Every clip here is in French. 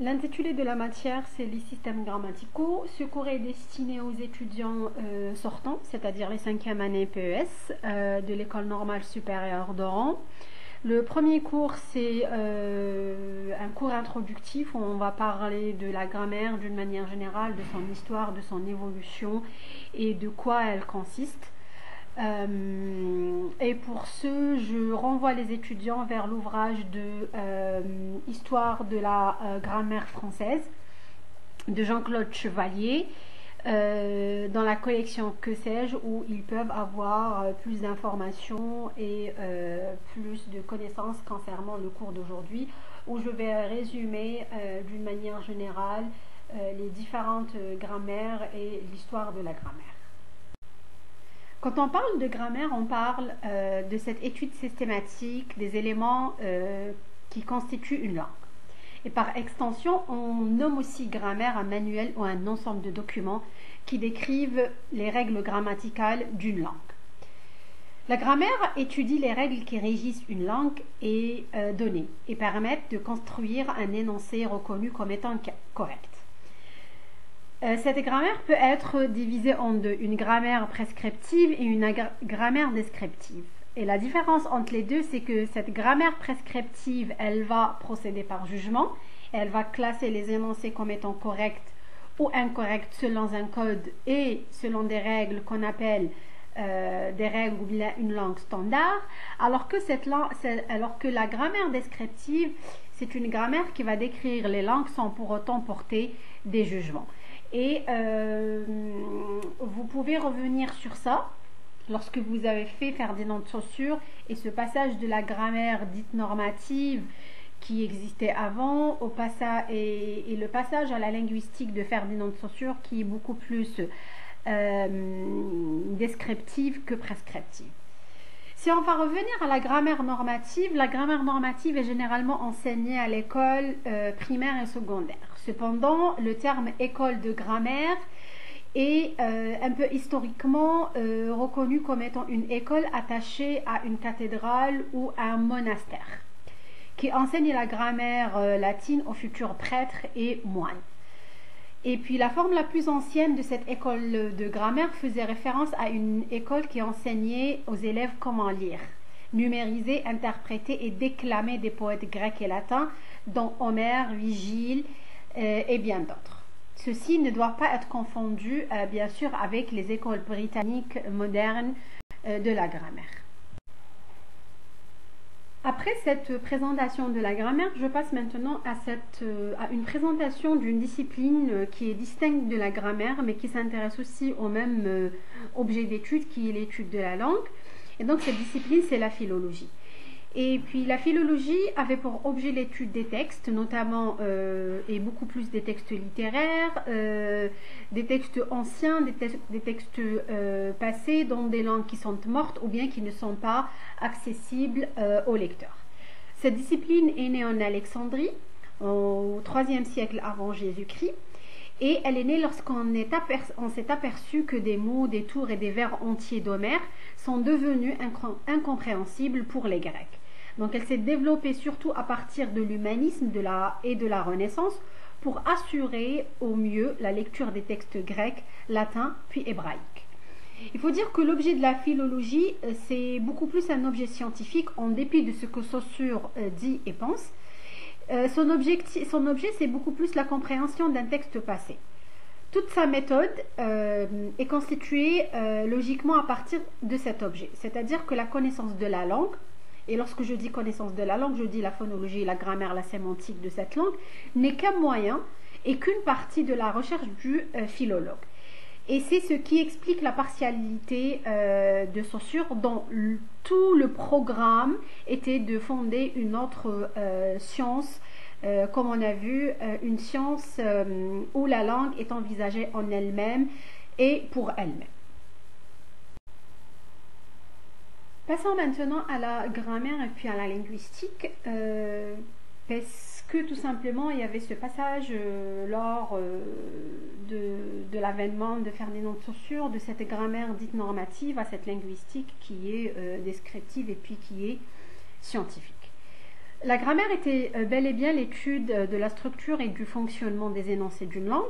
L'intitulé de la matière, c'est les systèmes grammaticaux. Ce cours est destiné aux étudiants sortants, c'est-à-dire les 5e années PES de l'École normale supérieure d'Oran. Le premier cours, c'est un cours introductif où on va parler de la grammaire d'une manière générale, de son histoire, de son évolution et de quoi elle consiste. Et pour ce, je renvoie les étudiants vers l'ouvrage de Histoire de la grammaire française de Jean-Claude Chevalier dans la collection Que sais-je, où ils peuvent avoir plus d'informations et plus de connaissances concernant le cours d'aujourd'hui, où je vais résumer d'une manière générale les différentes grammaires et l'histoire de la grammaire. Quand on parle de grammaire, on parle de cette étude systématique des éléments qui constituent une langue. Et par extension, on nomme aussi grammaire un manuel ou un ensemble de documents qui décrivent les règles grammaticales d'une langue. La grammaire étudie les règles qui régissent une langue et donnée et permettent de construire un énoncé reconnu comme étant correct. Cette grammaire peut être divisée en deux, une grammaire prescriptive et une grammaire descriptive. Et la différence entre les deux, c'est que cette grammaire prescriptive, elle va procéder par jugement, elle va classer les énoncés comme étant corrects ou incorrects selon un code et selon des règles qu'on appelle des règles ou bien une langue standard, alors que la grammaire descriptive, c'est une grammaire qui va décrire les langues sans pour autant porter des jugements. Et vous pouvez revenir sur ça lorsque vous avez fait Ferdinand de Saussure et ce passage de la grammaire dite normative qui existait avant et le passage à la linguistique de Ferdinand de Saussure qui est beaucoup plus descriptive que prescriptive. Si on va revenir à la grammaire normative est généralement enseignée à l'école primaire et secondaire. Cependant, le terme école de grammaire est un peu historiquement reconnu comme étant une école attachée à une cathédrale ou à un monastère qui enseigne la grammaire latine aux futurs prêtres et moines. Et puis la forme la plus ancienne de cette école de grammaire faisait référence à une école qui enseignait aux élèves comment lire, numériser, interpréter et déclamer des poètes grecs et latins, dont Homère, Vigile et bien d'autres. Ceci ne doit pas être confondu, bien sûr, avec les écoles britanniques modernes de la grammaire. Après cette présentation de la grammaire, je passe maintenant à une présentation d'une discipline qui est distincte de la grammaire, mais qui s'intéresse aussi au même objet d'étude qui est l'étude de la langue. Et donc cette discipline, c'est la philologie. Et puis la philologie avait pour objet l'étude des textes, notamment et beaucoup plus des textes littéraires, des textes anciens, des textes passés dans des langues qui sont mortes ou bien qui ne sont pas accessibles aux lecteurs. Cette discipline est née en Alexandrie au IIIe siècle avant Jésus-Christ et elle est née lorsqu'on s'est aperçu que des mots, des tours et des vers entiers d'Homère sont devenus incompréhensibles pour les Grecs. Donc elle s'est développée surtout à partir de l'humanisme et de la Renaissance pour assurer au mieux la lecture des textes grecs, latins puis hébraïques. Il faut dire que l'objet de la philologie, c'est beaucoup plus un objet scientifique en dépit de ce que Saussure dit et pense. Son objet, c'est beaucoup plus la compréhension d'un texte passé. Toute sa méthode est constituée logiquement à partir de cet objet, c'est-à-dire que la connaissance de la langue, et lorsque je dis connaissance de la langue, je dis la phonologie, la grammaire, la sémantique de cette langue, n'est qu'un moyen et qu'une partie de la recherche du philologue. Et c'est ce qui explique la partialité de Saussure dont tout le programme était de fonder une autre science, comme on a vu, une science où la langue est envisagée en elle-même et pour elle-même. Passons maintenant à la grammaire et puis à la linguistique, parce que tout simplement il y avait ce passage lors de l'avènement de Ferdinand de Saussure, de cette grammaire dite normative à cette linguistique qui est descriptive et puis qui est scientifique. La grammaire était bel et bien l'étude de la structure et du fonctionnement des énoncés d'une langue.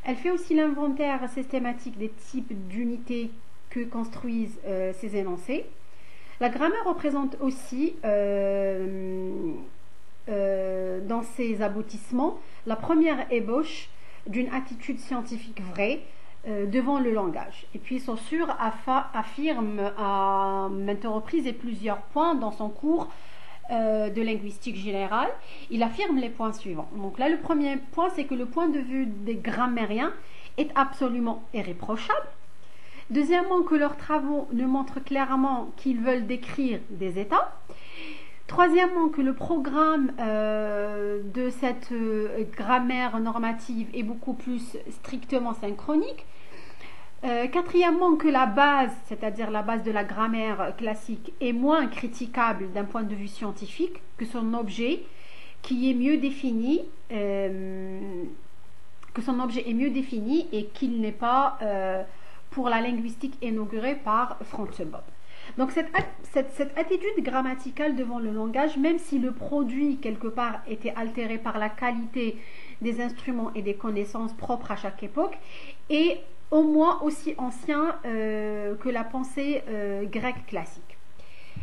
Elle fait aussi l'inventaire systématique des types d'unités que construisent ces énoncés. La grammaire représente aussi, dans ses aboutissements, la première ébauche d'une attitude scientifique vraie devant le langage. Et puis Saussure affirme à maintes reprises et plusieurs points dans son cours de linguistique générale, il affirme les points suivants. Donc là, le premier point, c'est que le point de vue des grammairiens est absolument irréprochable. Deuxièmement, que leurs travaux ne montrent clairement qu'ils veulent décrire des états. Troisièmement, que le programme de cette grammaire normative est beaucoup plus strictement synchronique. Quatrièmement, que la base, c'est-à-dire la base de la grammaire classique, est moins critiquable d'un point de vue scientifique que son objet, qui est mieux défini, et qu'il n'est pas pour la linguistique inaugurée par Franz Bopp. Donc cette attitude grammaticale devant le langage, même si le produit quelque part était altéré par la qualité des instruments et des connaissances propres à chaque époque, est au moins aussi ancien que la pensée grecque classique.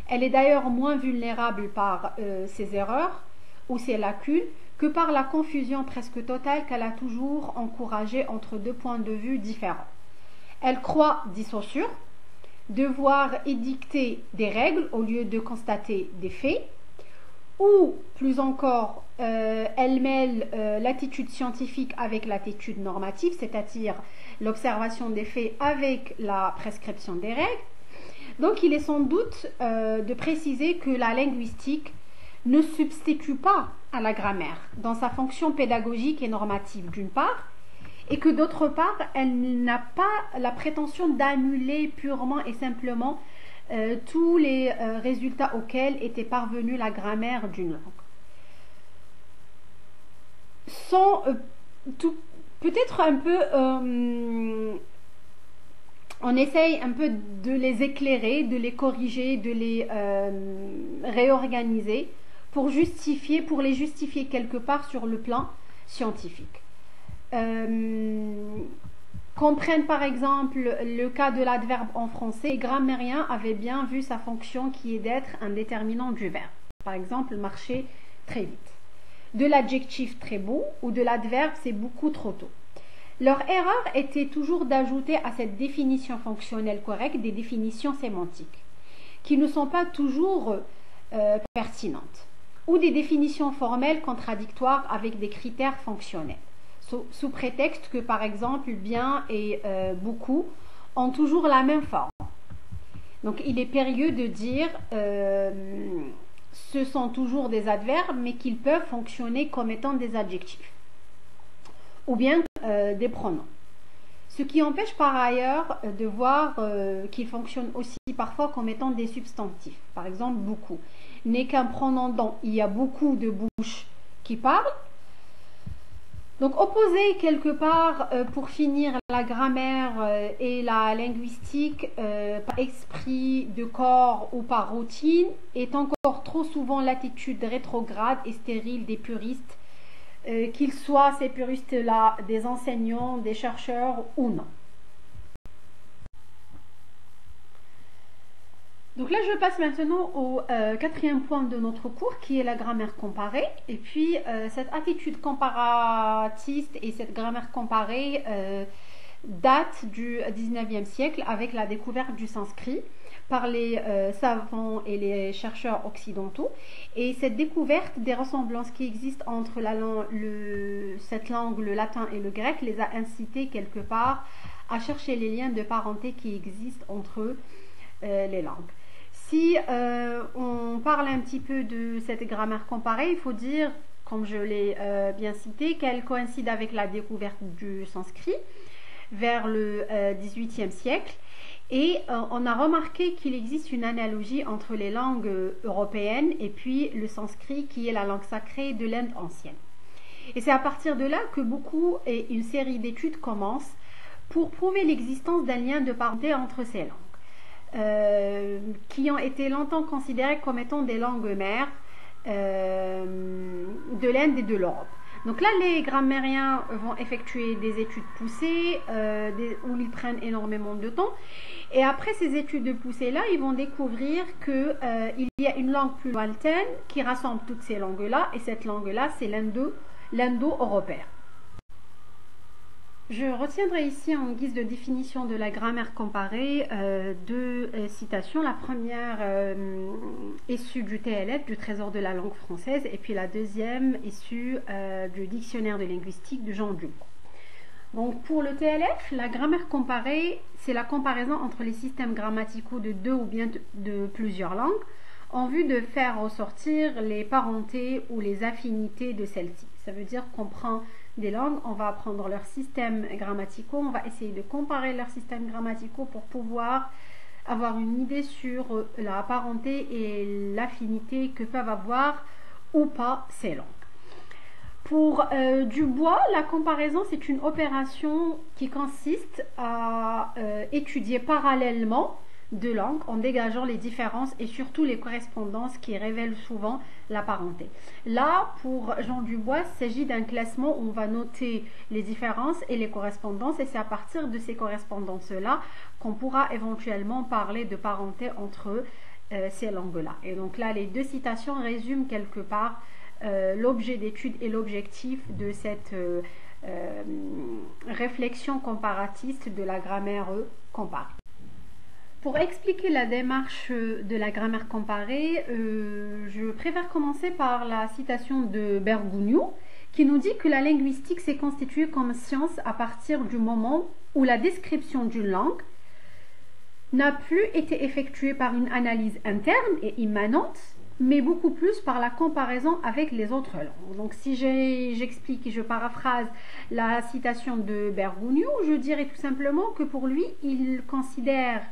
Elle est d'ailleurs moins vulnérable par ses erreurs ou ses lacunes que par la confusion presque totale qu'elle a toujours encouragée entre deux points de vue différents. Elle croit, dit Saussure, devoir édicter des règles au lieu de constater des faits, ou plus encore, elle mêle l'attitude scientifique avec l'attitude normative, c'est-à-dire l'observation des faits avec la prescription des règles. Donc il est sans doute de préciser que la linguistique ne substitue pas à la grammaire dans sa fonction pédagogique et normative d'une part, et que d'autre part, elle n'a pas la prétention d'annuler purement et simplement tous les résultats auxquels était parvenue la grammaire d'une langue. Sans peut-être un peu, on essaye un peu de les éclairer, de les corriger, de les réorganiser pour les justifier quelque part sur le plan scientifique. Comprennent par exemple le cas de l'adverbe en français. Les grammairiens avaient bien vu sa fonction qui est d'être un déterminant du verbe. Par exemple, marcher très vite. De l'adjectif très beau ou de l'adverbe c'est beaucoup trop tôt. Leur erreur était toujours d'ajouter à cette définition fonctionnelle correcte des définitions sémantiques qui ne sont pas toujours pertinentes ou des définitions formelles contradictoires avec des critères fonctionnels. Sous prétexte que, par exemple, bien et beaucoup ont toujours la même forme. Donc, il est périlleux de dire ce sont toujours des adverbes, mais qu'ils peuvent fonctionner comme étant des adjectifs ou bien des pronoms. Ce qui empêche par ailleurs de voir qu'ils fonctionnent aussi parfois comme étant des substantifs. Par exemple, beaucoup n'est qu'un pronom dont il y a beaucoup de bouches qui parlent. Donc opposer quelque part, pour finir, la grammaire et la linguistique par esprit de corps ou par routine est encore trop souvent l'attitude rétrograde et stérile des puristes, qu'ils soient ces puristes-là des enseignants, des chercheurs ou non. Donc là, je passe maintenant au quatrième point de notre cours, qui est la grammaire comparée. Et puis, cette attitude comparatiste et cette grammaire comparée date du 19e siècle avec la découverte du sanskrit par les savants et les chercheurs occidentaux. Et cette découverte des ressemblances qui existent entre cette langue, le latin et le grec, les a incités quelque part à chercher les liens de parenté qui existent entre les langues. Si on parle un petit peu de cette grammaire comparée, il faut dire, comme je l'ai bien cité, qu'elle coïncide avec la découverte du sanskrit vers le XVIIIe siècle. Et on a remarqué qu'il existe une analogie entre les langues européennes et puis le sanskrit qui est la langue sacrée de l'Inde ancienne. Et c'est à partir de là que beaucoup et une série d'études commencent pour prouver l'existence d'un lien de parenté entre ces langues. Qui ont été longtemps considérées comme étant des langues mères, de l'Inde et de l'Europe. Donc là, les grammairiens vont effectuer des études poussées où ils prennent énormément de temps. Et après ces études poussées-là, ils vont découvrir qu'il y a une langue plus lointaine qui rassemble toutes ces langues-là. Et cette langue-là, c'est l'indo-européen. Je retiendrai ici en guise de définition de la grammaire comparée deux citations. La première issue du TLF, du Trésor de la langue française, et puis la deuxième issue du Dictionnaire de linguistique de Jean Dubois. Donc pour le TLF, la grammaire comparée, c'est la comparaison entre les systèmes grammaticaux de deux ou bien de plusieurs langues en vue de faire ressortir les parentés ou les affinités de celles-ci. Ça veut dire qu'on prend des langues, on va apprendre leurs systèmes grammaticaux, on va essayer de comparer leurs systèmes grammaticaux pour pouvoir avoir une idée sur la parenté et l'affinité que peuvent avoir ou pas ces langues. Pour Dubois, la comparaison, c'est une opération qui consiste à étudier parallèlement deux langues en dégageant les différences et surtout les correspondances qui révèlent souvent la parenté. Là, pour Jean Dubois, il s'agit d'un classement où on va noter les différences et les correspondances et c'est à partir de ces correspondances-là qu'on pourra éventuellement parler de parenté entre ces langues-là. Et donc là, les deux citations résument quelque part l'objet d'étude et l'objectif de cette réflexion comparatiste de la grammaire comparée. Pour expliquer la démarche de la grammaire comparée, je préfère commencer par la citation de Bergogneau qui nous dit que la linguistique s'est constituée comme science à partir du moment où la description d'une langue n'a plus été effectuée par une analyse interne et immanente, mais beaucoup plus par la comparaison avec les autres langues. Donc si j'explique et je paraphrase la citation de Bergogneau, je dirais tout simplement que pour lui, il considère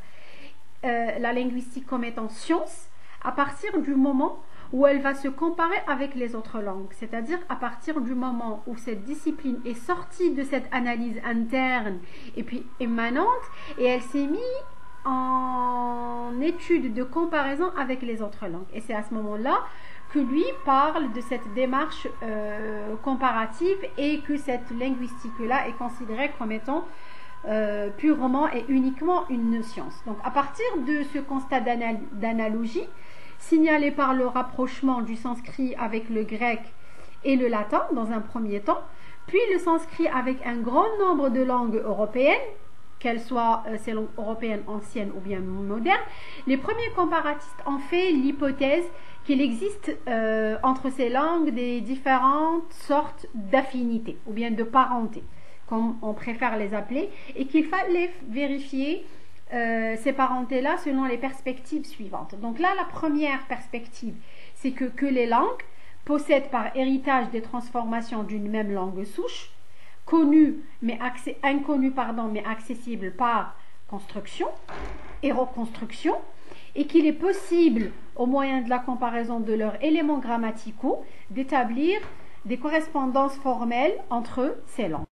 la linguistique comme étant science à partir du moment où elle va se comparer avec les autres langues, c'est-à-dire à partir du moment où cette discipline est sortie de cette analyse interne et puis émanente et elle s'est mise en étude de comparaison avec les autres langues. Et c'est à ce moment-là que lui parle de cette démarche comparative et que cette linguistique-là est considérée comme étant purement et uniquement une science. Donc à partir de ce constat d'analogie, signalé par le rapprochement du sanskrit avec le grec et le latin dans un premier temps, puis le sanskrit avec un grand nombre de langues européennes, qu'elles soient ces langues européennes anciennes ou bien modernes, les premiers comparatistes ont fait l'hypothèse qu'il existe entre ces langues des différentes sortes d'affinités ou bien de parenté, comme on préfère les appeler, et qu'il fallait vérifier ces parentés-là selon les perspectives suivantes. Donc là, la première perspective, c'est que les langues possèdent par héritage des transformations d'une même langue souche, inconnue mais accessible par construction et reconstruction, et qu'il est possible, au moyen de la comparaison de leurs éléments grammaticaux, d'établir des correspondances formelles entre ces langues.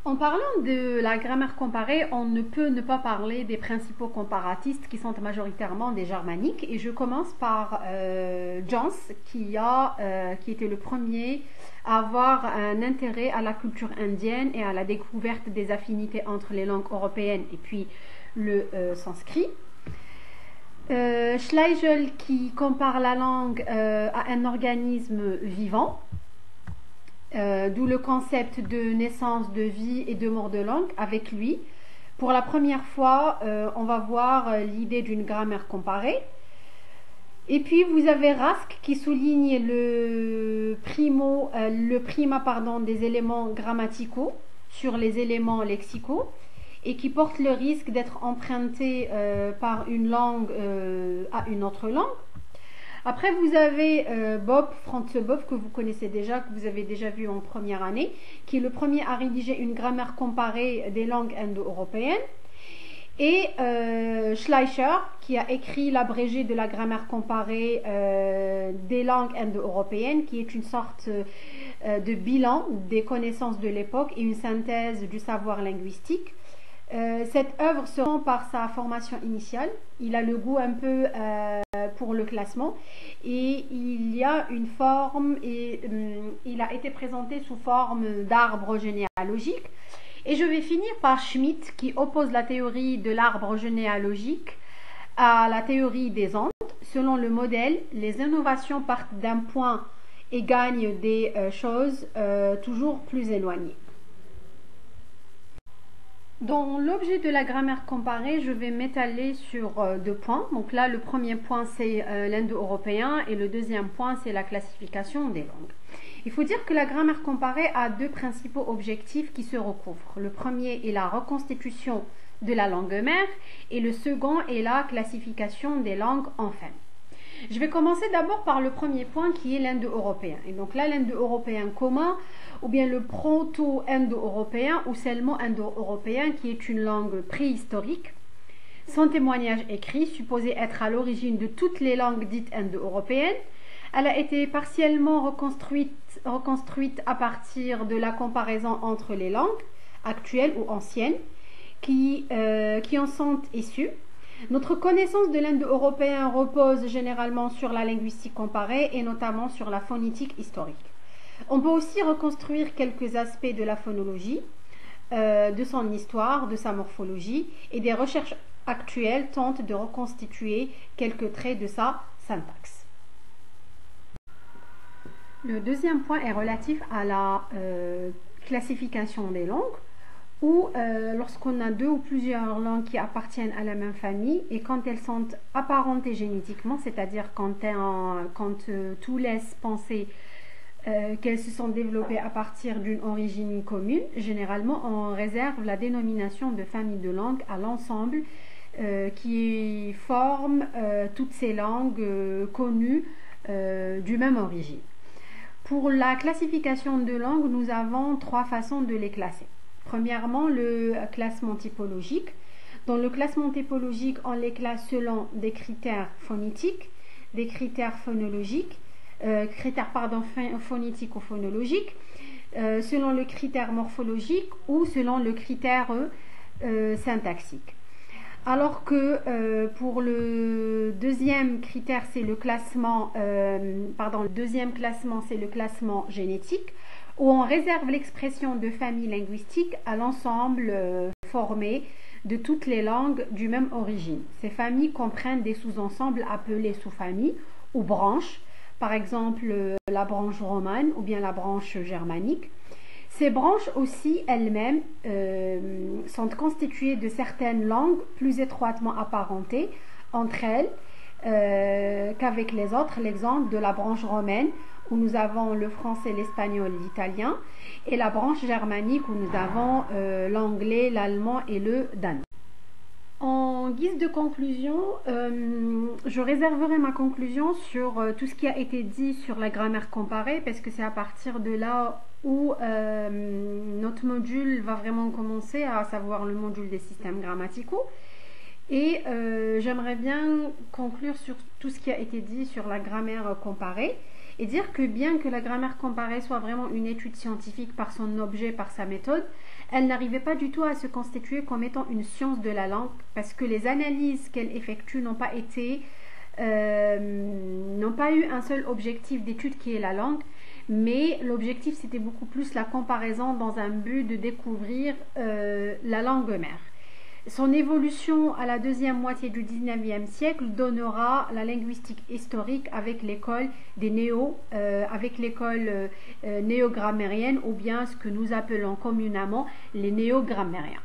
En parlant de la grammaire comparée, on ne peut ne pas parler des principaux comparatistes qui sont majoritairement des germaniques. Et je commence par Jans, qui était le premier à avoir un intérêt à la culture indienne et à la découverte des affinités entre les langues européennes et puis le sanskrit. Schlegel, qui compare la langue à un organisme vivant. D'où le concept de naissance, de vie et de mort de langue avec lui. Pour la première fois, on va voir l'idée d'une grammaire comparée. Et puis vous avez Rask qui souligne le primat des éléments grammaticaux sur les éléments lexicaux et qui porte le risque d'être emprunté par une langue à une autre langue. Après, vous avez Franz Bopp, que vous connaissez déjà, que vous avez déjà vu en première année, qui est le premier à rédiger une grammaire comparée des langues indo-européennes. Et Schleicher, qui a écrit l'abrégé de la grammaire comparée des langues indo-européennes, qui est une sorte de bilan des connaissances de l'époque et une synthèse du savoir linguistique. Cette œuvre se rend par sa formation initiale. Il a le goût un peu pour le classement et il y a une forme et il a été présenté sous forme d'arbre généalogique. Et je vais finir par Schmitt qui oppose la théorie de l'arbre généalogique à la théorie des ondes. Selon le modèle, les innovations partent d'un point et gagnent des choses toujours plus éloignées. Dans l'objet de la grammaire comparée, je vais m'étaler sur deux points. Donc là, le premier point, c'est l'indo-européen et le deuxième point, c'est la classification des langues. Il faut dire que la grammaire comparée a deux principaux objectifs qui se recouvrent. Le premier est la reconstitution de la langue mère et le second est la classification des langues enfin. Je vais commencer d'abord par le premier point qui est l'indo-européen. Et donc là, l'indo-européen commun ou bien le proto-indo-européen ou seulement indo-européen qui est une langue préhistorique, sans témoignage écrit, supposée être à l'origine de toutes les langues dites indo-européennes. Elle a été partiellement reconstruite à partir de la comparaison entre les langues actuelles ou anciennes qui en sont issues. Notre connaissance de l'indo-européen repose généralement sur la linguistique comparée et notamment sur la phonétique historique. On peut aussi reconstruire quelques aspects de la phonologie, de son histoire, de sa morphologie et des recherches actuelles tentent de reconstituer quelques traits de sa syntaxe. Le deuxième point est relatif à la classification des langues où lorsqu'on a deux ou plusieurs langues qui appartiennent à la même famille et quand elles sont apparentées génétiquement, c'est-à-dire quand tout laisse penser qu'elles se sont développées à partir d'une origine commune, généralement on réserve la dénomination de famille de langues à l'ensemble qui forme toutes ces langues connues du même origine. Pour la classification de langues, nous avons trois façons de les classer. Premièrement, le classement typologique. Dans le classement typologique, on les classe selon des critères phonétiques, des critères phonologiques, phonétiques ou phonologiques, selon le critère morphologique ou selon le critère syntaxique. Alors que pour le deuxième critère, c'est le classement, le deuxième classement, c'est le classement génétique, où on réserve l'expression de famille linguistique à l'ensemble formé de toutes les langues du même origine. Ces familles comprennent des sous-ensembles appelés sous-familles ou branches, par exemple la branche romane ou bien la branche germanique. Ces branches aussi elles-mêmes sont constituées de certaines langues plus étroitement apparentées entre elles qu'avec les autres. L'exemple de la branche romaine où nous avons le français, l'espagnol, l'italien, et la branche germanique où nous avons l'anglais, l'allemand et le danois. En guise de conclusion, je réserverai ma conclusion sur tout ce qui a été dit sur la grammaire comparée parce que c'est à partir de là où notre module va vraiment commencer, à savoir le module des systèmes grammaticaux. Et j'aimerais bien conclure sur tout ce qui a été dit sur la grammaire comparée et dire que bien que la grammaire comparée soit vraiment une étude scientifique par son objet, par sa méthode, elle n'arrivait pas du tout à se constituer comme étant une science de la langue parce que les analyses qu'elle effectue n'ont pas eu un seul objectif d'étude qui est la langue, mais l'objectif c'était beaucoup plus la comparaison dans un but de découvrir la langue mère. Son évolution à la deuxième moitié du 19e siècle donnera la linguistique historique avec l'école des néo-grammairienne ou bien ce que nous appelons communément les néo-grammairiens.